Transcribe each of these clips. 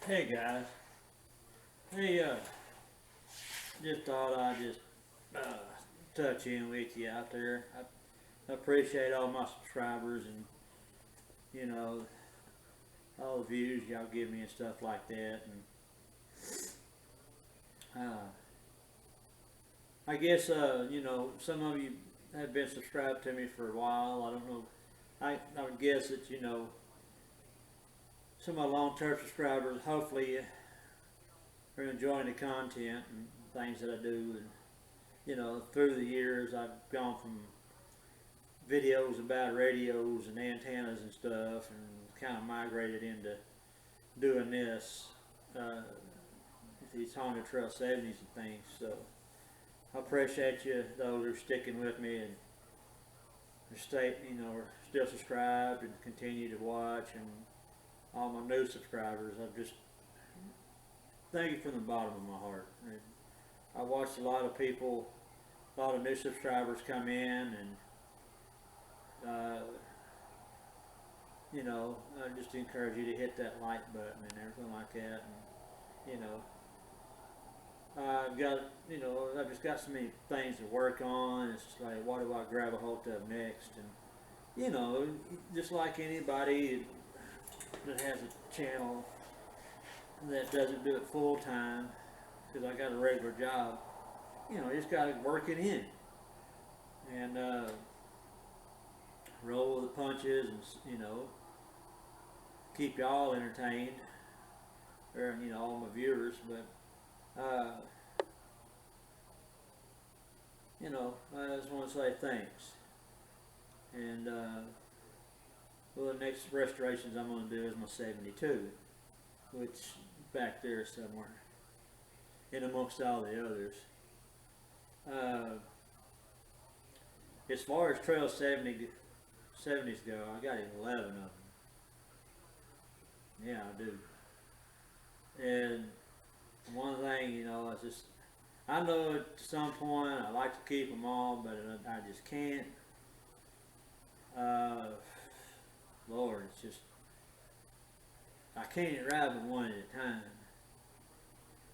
Hey guys, hey, just thought I'd just touch in with you out there. I appreciate all my subscribers and you know all the views y'all give me and stuff like that. And I guess some of you have been subscribed to me for a while. I don't know. I would guess that some of my long-term subscribers hopefully are enjoying the content and things that I do. And through the years I've gone from videos about radios and antennas and stuff and kind of migrated into doing this, these Honda Trail 70s and things. So I appreciate you, those who are sticking with me and are still subscribed and continue to watch, and all my new subscribers. I just thank you from the bottom of my heart. I watched a lot of people, a lot of new subscribers come in, and I just encourage you to hit that like button and everything like that. And I've just got so many things to work on. It's just like, what do I grab a hold of next? And just like anybody that has a channel that doesn't do it full time, because I got a regular job, you just got to work it in and roll with the punches, and keep y'all entertained, or all my viewers. But I just want to say thanks. And well, the next restorations I'm going to do is my 72, which back there somewhere, in amongst all the others. As far as Trail 70s go, I got 11 of them. Yeah, I do. And one thing, I know at some point I like to keep them all, but I just can't. Lord, it's just, I can't ride with one at a time.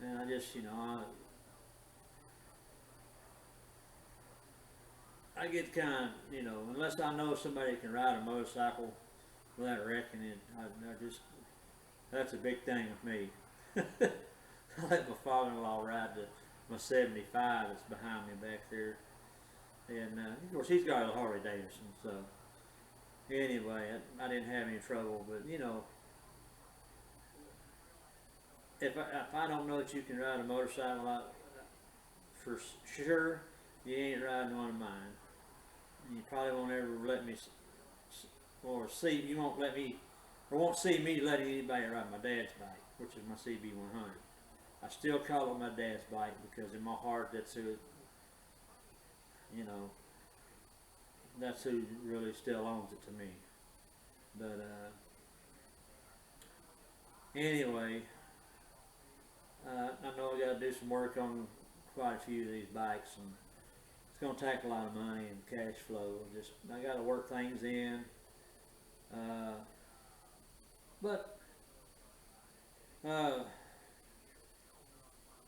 And I just, I get kind of, unless I know somebody can ride a motorcycle without wrecking it, I just, that's a big thing with me. I let my father-in-law ride my 75 that's behind me back there. And of course he's got a Harley Davidson, so anyway, I didn't have any trouble. But if I don't know that you can ride a motorcycle, for sure you ain't riding one of mine. You probably won't ever let me, or see, you won't let me, or won't see me letting anybody ride my dad's bike, which is my CB100. I still call it my dad's bike because in my heart that's who, that's who really still owns it to me. But anyway, I know I got to do some work on quite a few of these bikes, and it's going to take a lot of money and cash flow. I got to work things in. But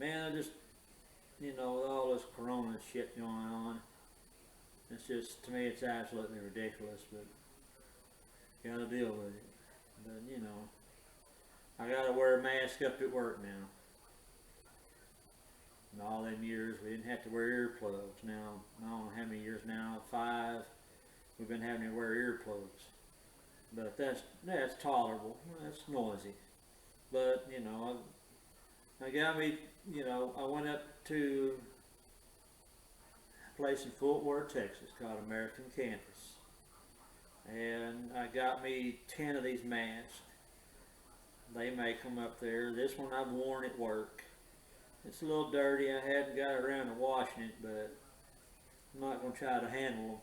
man, I just, with all this corona shit going on, it's just, to me, it's absolutely ridiculous, but gotta deal with it. But I gotta wear a mask up at work now. In all them years we didn't have to wear earplugs. Now, I don't know how many years now, 5, we've been having to wear earplugs. But that's tolerable. That's noisy. But I got me, I went up to a place in Fort Worth, Texas called American Canvas, and I got me 10 of these masks. They make them up there. This one I've worn at work. It's a little dirty. I hadn't got around to washing it, but I'm not going to try to handle them.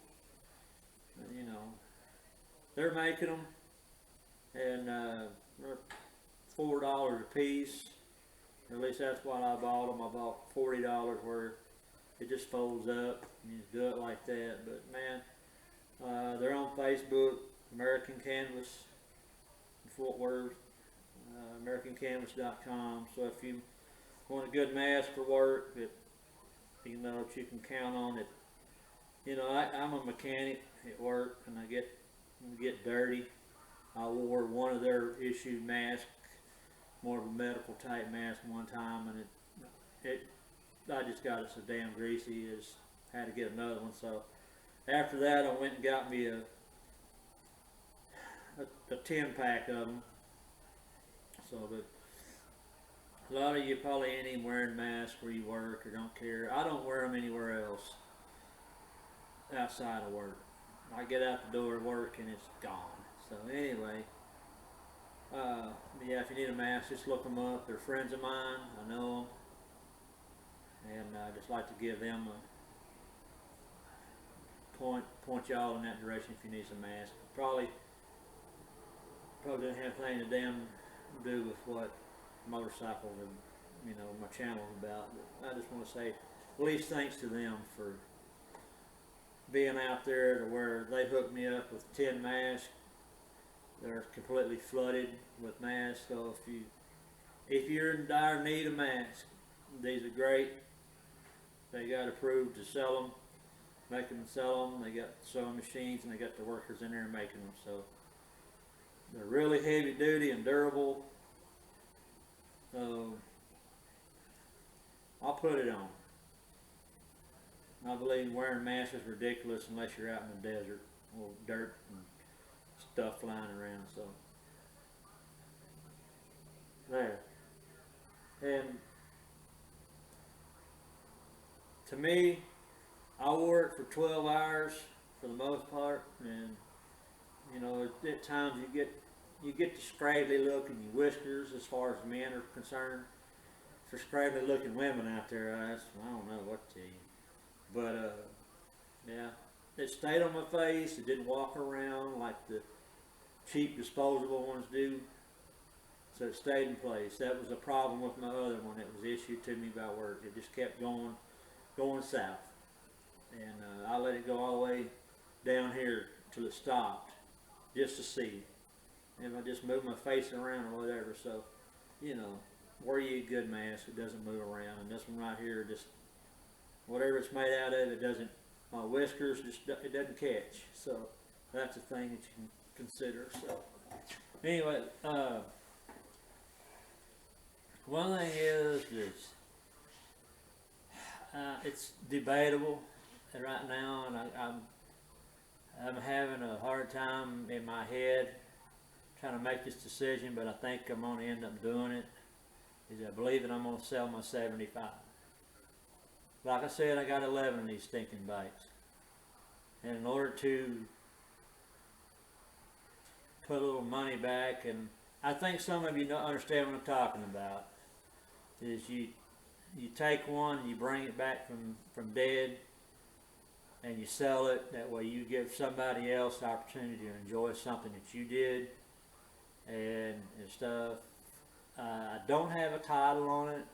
But, they're making them, and they're $4 a piece. Or at least that's what I bought them. I bought $40 worth. It just folds up. You just do it like that. But man, they're on Facebook, American Canvas in Fort Worth. AmericanCanvas.com. So if you want a good mask for work that you know that you can count on it. You know, I'm a mechanic at work, and I get dirty. I wore one of their issued masks, more of a medical type mask one time, and I just got it so damn greasy, had to get another one. So after that, I went and got me a 10-pack of them. So, but a lot of you probably ain't even wearing masks where you work or don't care. I don't wear them anywhere else outside of work. I get out the door at work and it's gone. So anyway, yeah, if you need a mask, just look them up. They're friends of mine. I know them, and I just like to give them a point y'all in that direction if you need some masks. Probably doesn't have anything to damn do with what motorcycles and my channel is about. But I just want to say at least thanks to them for being out there to where they hooked me up with 10 masks. They're completely flooded with masks. So if you're in dire need of masks, these are great. They got approved to sell them, make them and sell them. They got sewing machines and they got the workers in there making them. So they're really heavy duty and durable. So I'll put it on. I believe wearing masks is ridiculous unless you're out in the desert or dirt and stuff flying around. So there. And to me, I wore it for 12 hours for the most part, and at times you get the scraggly look in your whiskers as far as men are concerned. For scraggly looking women out there, I don't know what to tell you. But yeah, it stayed on my face. It didn't walk around like the cheap disposable ones do. So it stayed in place. That was a problem with my other one that was issued to me by work. It just kept going south. And I let it go all the way down here till it stopped, just to see. And I just moved my face around or whatever. So, wear you a good mask. It doesn't move around. And this one right here, just whatever it's made out of, it doesn't. My whiskers it doesn't catch. So that's a thing that you can consider. So anyway, one thing is it's debatable right now, and I'm having a hard time in my head trying to make this decision, but I think I'm going to end up doing it. I believe that I'm going to sell my 75. Like I said, I got 11 of these stinking bikes, and in order to put a little money back, and I think some of you don't understand what I'm talking about, is you take one, you bring it back from dead, and you sell it. That way you give somebody else the opportunity to enjoy something that you did and stuff. I don't have a title on it.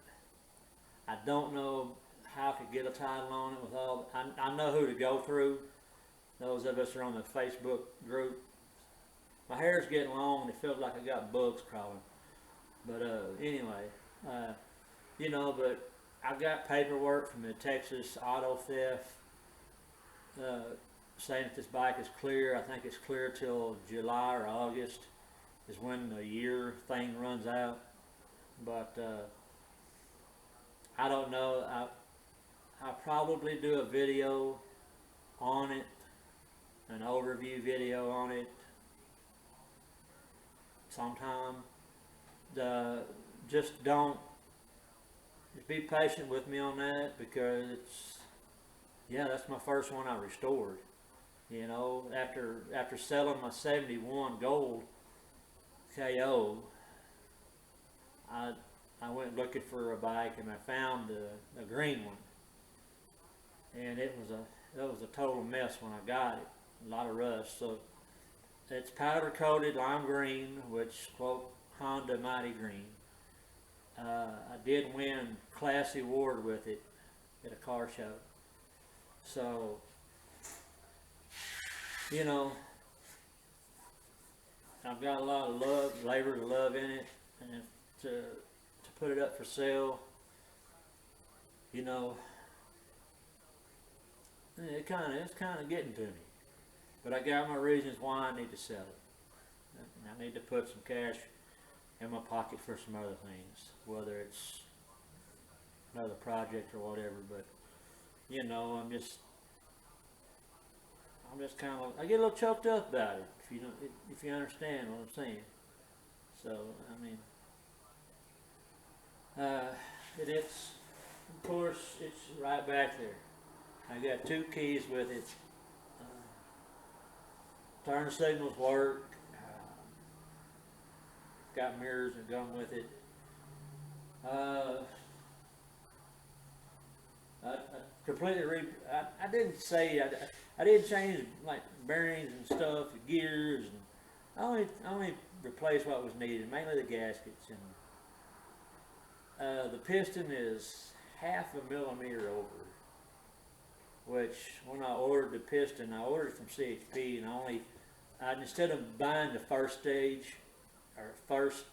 I don't know how I could get a title on it with all. I know who to go through. Those of us are on the Facebook group. My hair's getting long and it feels like I got bugs crawling. But anyway, but I've got paperwork from the Texas auto theft saying that this bike is clear. I think it's clear till July or August is when the year thing runs out. But I don't know. I'll probably do a video on it, an overview video on it sometime. Just be patient with me on that, because that's my first one I restored. After selling my 71 gold KO, I went looking for a bike and I found a green one, and it was a total mess when I got it. A lot of rust. So it's powder coated lime green, which quote Honda Mighty Green. I did win Classy Award with it at a car show. So, I've got a lot of labor to love in it. and to put it up for sale, you know, it's kind of getting to me. But I got my reasons why I need to sell it. And I need to put some cash in my pocket for some other things, whether it's another project or whatever. But you know, I'm just kind of, I get a little choked up about it, if you understand what I'm saying. So I mean, it's of course it's right back there. I got 2 keys with it. Turn signals work. Got mirrors that come with it. I completely I didn't say I did change like bearings and stuff, gears, and I only replaced what was needed, mainly the gaskets, and the piston is 1/2 millimeter over. Which when I ordered the piston, I ordered it from CHP, and instead of buying the first stage or first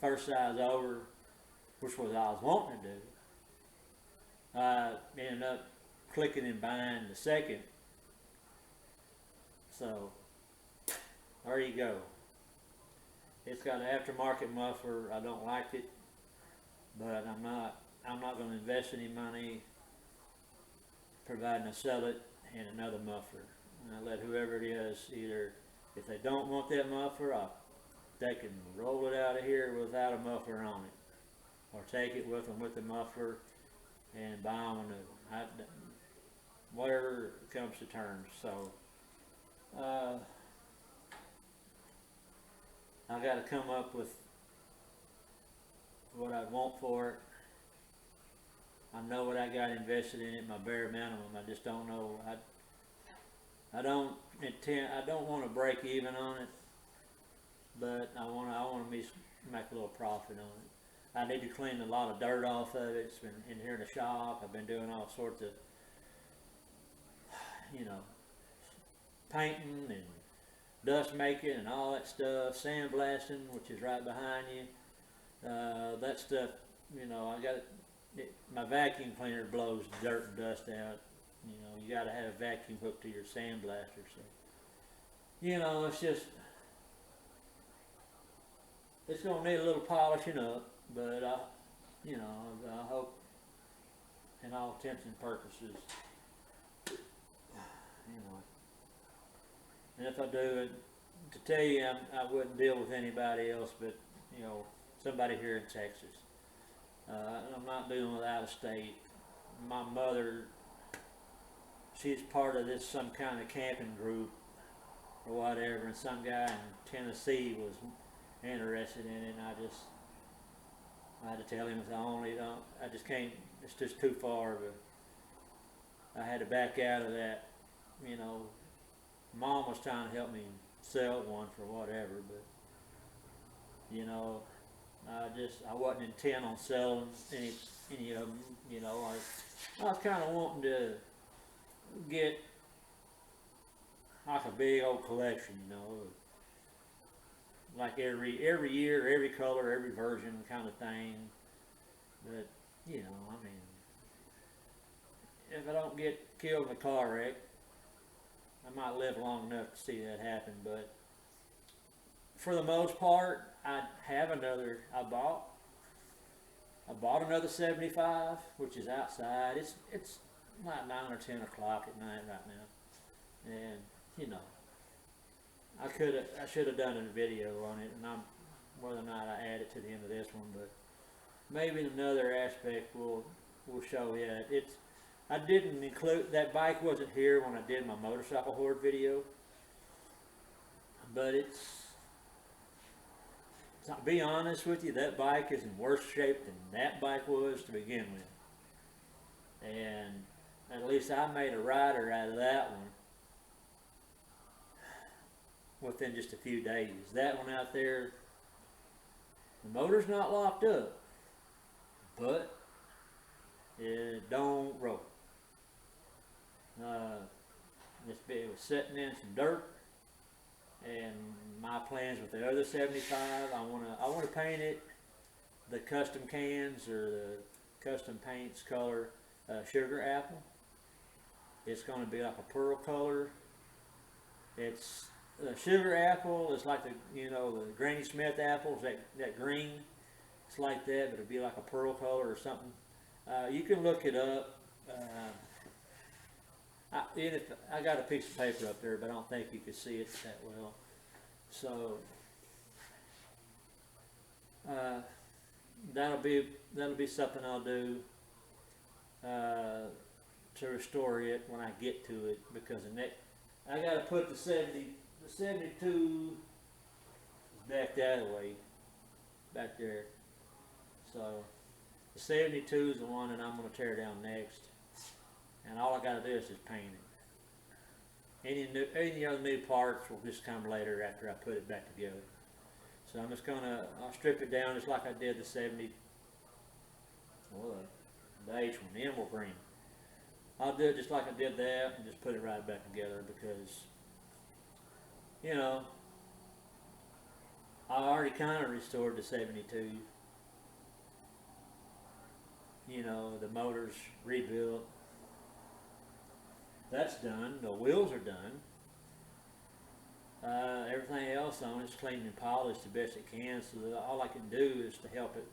size over, which was what I was wanting to do, I ended up clicking and buying the second. So there you go. It's got an aftermarket muffler. I don't like it, but I'm not going to invest any money providing I sell it and another muffler. And I let whoever it is, either if they don't want that muffler, they can roll it out of here without a muffler on it, or take it with them with the muffler and buy them a new one. Whatever comes to terms. So I got to come up with what I want for it. I know what I got invested in it, my bare minimum. I just don't know. I don't want to break even on it, but I want to make a little profit on it. I need to clean a lot of dirt off of it. It's been in here in the shop. I've been doing all sorts of, you know, painting and dust making and all that stuff, sandblasting, which is right behind you. That stuff, you know, my vacuum cleaner blows dirt and dust out. You know, you got to have a vacuum hooked to your sandblaster. So, you know, it's going to need a little polishing up, but I hope, in all intents and purposes, you know. And if I do, to tell you, I wouldn't deal with anybody else but, you know, somebody here in Texas. I'm not dealing with out of state. My mother, she's part of this some kind of camping group or whatever, and some guy in Tennessee was interested in it, and I had to tell him I just can't, it's just too far, but I had to back out of that. You know, Mom was trying to help me sell one for whatever, but you know, I wasn't intent on selling any of them. You know, I was kind of wanting to get like a big old collection, you know, like every year, every color, every version kind of thing. But you know, I mean, if I don't get killed in a car wreck, I might live long enough to see that happen. But for the most part, I bought another 75, which is outside. It's like 9 or 10 o'clock at night right now, and you know, I should have done a video on it, and whether or not I add it to the end of this one, but maybe another aspect will show you. I didn't include, that bike wasn't here when I did my motorcycle horde video, but to be honest with you, that bike is in worse shape than that bike was to begin with. And at least I made a rider out of that one within just a few days. That one out there, the motor's not locked up, but it don't roll. It was sitting in some dirt, and my plans with the other 75, I wanna paint it the custom cans or the custom paints color sugar apple. It's going to be like a pearl color. It's sugar apple is like the the Granny Smith apples, that green. It's like that, but it'll be like a pearl color or something. You can look it up. I got a piece of paper up there, but I don't think you can see it that well. So that'll be something I'll do to restore it when I get to it, because I got to put the 72 back that way, back there. So the 72 is the one that I'm going to tear down next, and all I got to do is just paint it. Any other new parts will just come later after I put it back together. So I'm just I'll strip it down just like I did the 70, the H one, the emerald green. I'll do it just like I did that and just put it right back together, because, I already kind of restored the 72. The motor's rebuilt. That's done. The wheels are done. Everything else on it's cleaned and polished the best it can, so that all I can do is to help it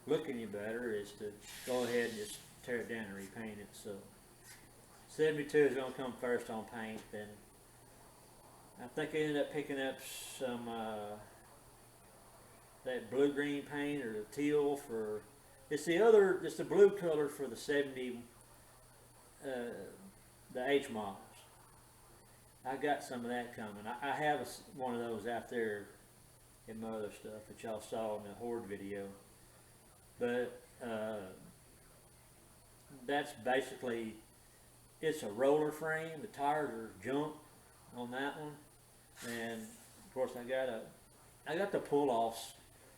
look any better is to go ahead and just tear it down and repaint it. So 72 is going to come first on paint. Then I think I ended up picking up some that blue-green paint or the teal for, it's the blue color for the 70, the H models. I got some of that coming. I have one of those out there in my other stuff that y'all saw in the Horde video. But that's basically, it's a roller frame. The tires are junk on that one, and of course I got the pull-offs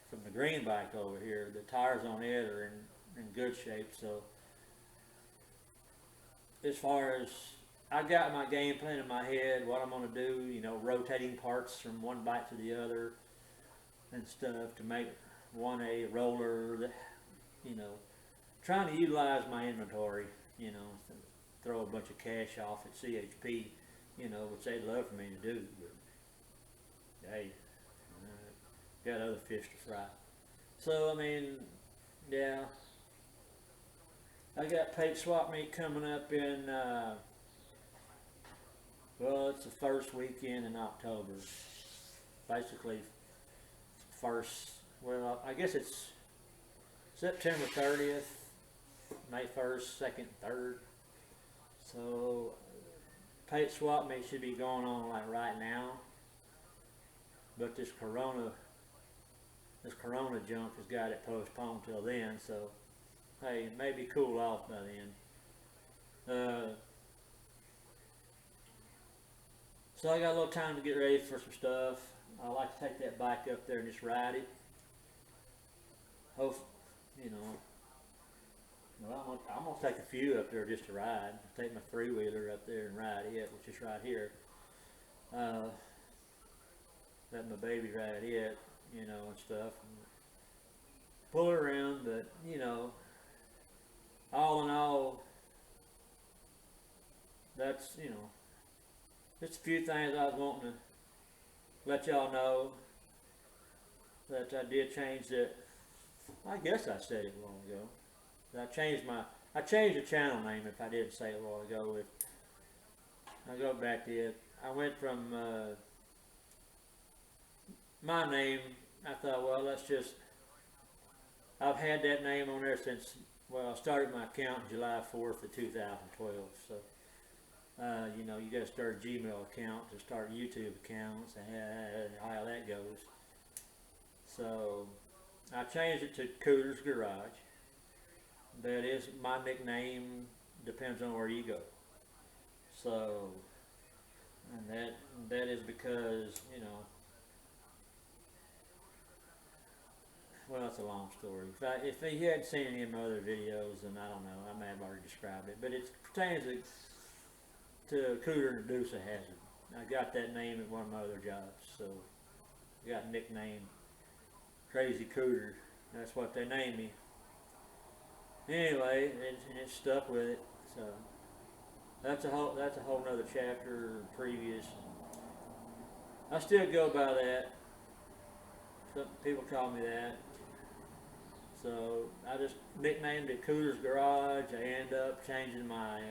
from the green bike over here. The tires on it are in good shape. So as far as I got my game plan in my head, what I'm going to do, rotating parts from one bike to the other and stuff to make one a roller, trying to utilize my inventory, throw a bunch of cash off at CHP, which they'd love for me to do, but hey, got other fish to fry. So, yeah, I got paint swap meet coming up in, it's the first weekend in October. Basically, I guess it's September 30th, May 1st, 2nd, 3rd. So, paint swap meet should be going on like right now. But this corona junk has got it postponed till then, so hey, it may be cool off by then. So I got a little time to get ready for some stuff. I like to take that bike up there and just ride it. I'm gonna take a few up there just to ride. Take my 3-wheeler up there and ride it, which is right here. Let my baby ride it, and stuff. And pull it around, but all in all, that's just a few things I was wanting to let y'all know, that I did change that. I guess I said it a while ago. I changed the channel name if I didn't say it a while ago. I go back to it. I went from my name. I thought, well, I've had that name on there since, I started my account July 4th of 2012. So, you got to start a Gmail account to start YouTube accounts, and how that goes. So, I changed it to COOTERS Garage. That is my nickname, depends on where you go. So, and that is because, it's a long story. If you hadn't seen any of my other videos, then I don't know, I may have already described it, but it pertains to Cooter and Deuce Hazard. I got that name at one of my other jobs, so I got nicknamed Crazy Cooter. That's what they named me. Anyway, it stuck with it. So that's a whole nother chapter previous. I still go by that. Some people call me that. So I just nicknamed it Cooter's Garage. I end up changing my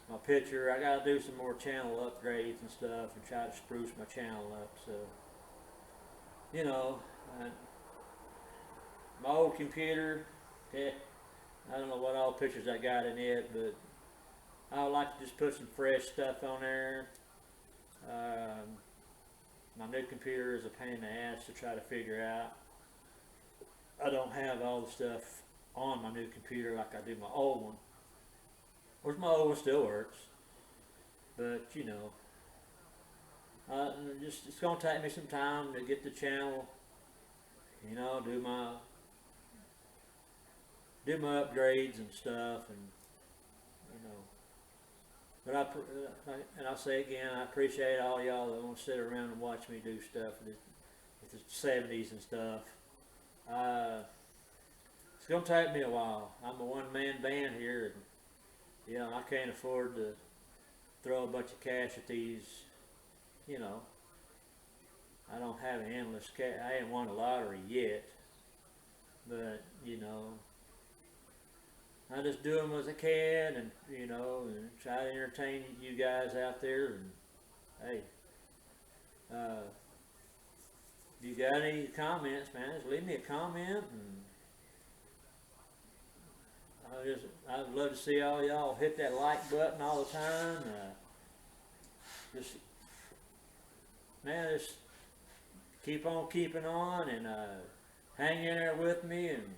my picture. I gotta do some more channel upgrades and stuff and try to spruce my channel up. So, you know, my old computer, I don't know what all pictures I got in it, but I would like to just put some fresh stuff on there. My new computer is a pain in the ass to try to figure out. I don't have all the stuff on my new computer like I do my old one. Of course, my old one still works, but you know, it's gonna take me some time to get the channel. You know, do my upgrades and stuff, and you know. But I'll say again, I appreciate all y'all that want to sit around and watch me do stuff with the 70s and stuff. It's gonna take me a while. I'm a one-man band here, and you know I can't afford to throw a bunch of cash at these. You know, I don't have an endless cash. I ain't won a lottery yet, but you know, I just do them as I can, and you know, and try to entertain you guys out there. And hey, if you got any comments, man, just leave me a comment, and I'd love to see all y'all hit that like button all the time. Just man, just keep on keeping on, and hang in there with me, and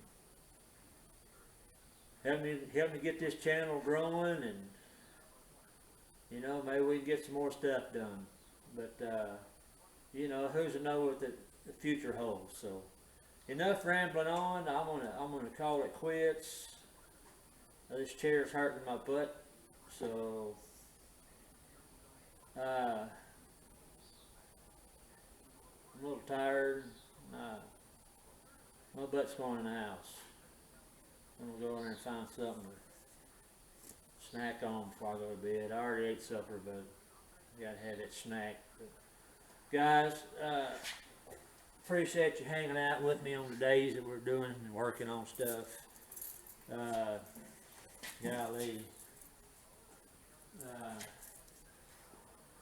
help me get this channel growing, and you know, maybe we can get some more stuff done. But you know, who's to know what the future holds? So enough rambling on. I'm gonna call it quits. This chair's hurting my butt, so I'm a little tired. My butt's going in the house. I'm gonna go in there and find something to snack on before I go to bed. I already ate supper, but I gotta have that snack. But guys, appreciate you hanging out with me on the days that we're doing and working on stuff. Golly.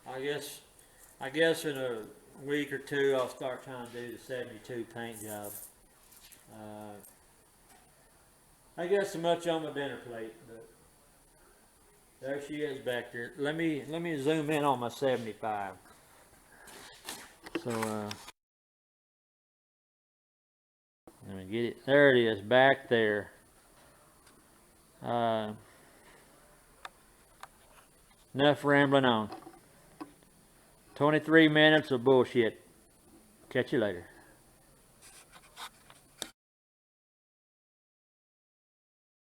I guess in a week or two I'll start trying to do the 72 paint job. I got so much on my dinner plate, but there she is back there. Let me zoom in on my 75. So let me get it. There it is, back there. Enough rambling on. 23 minutes of bullshit. Catch you later.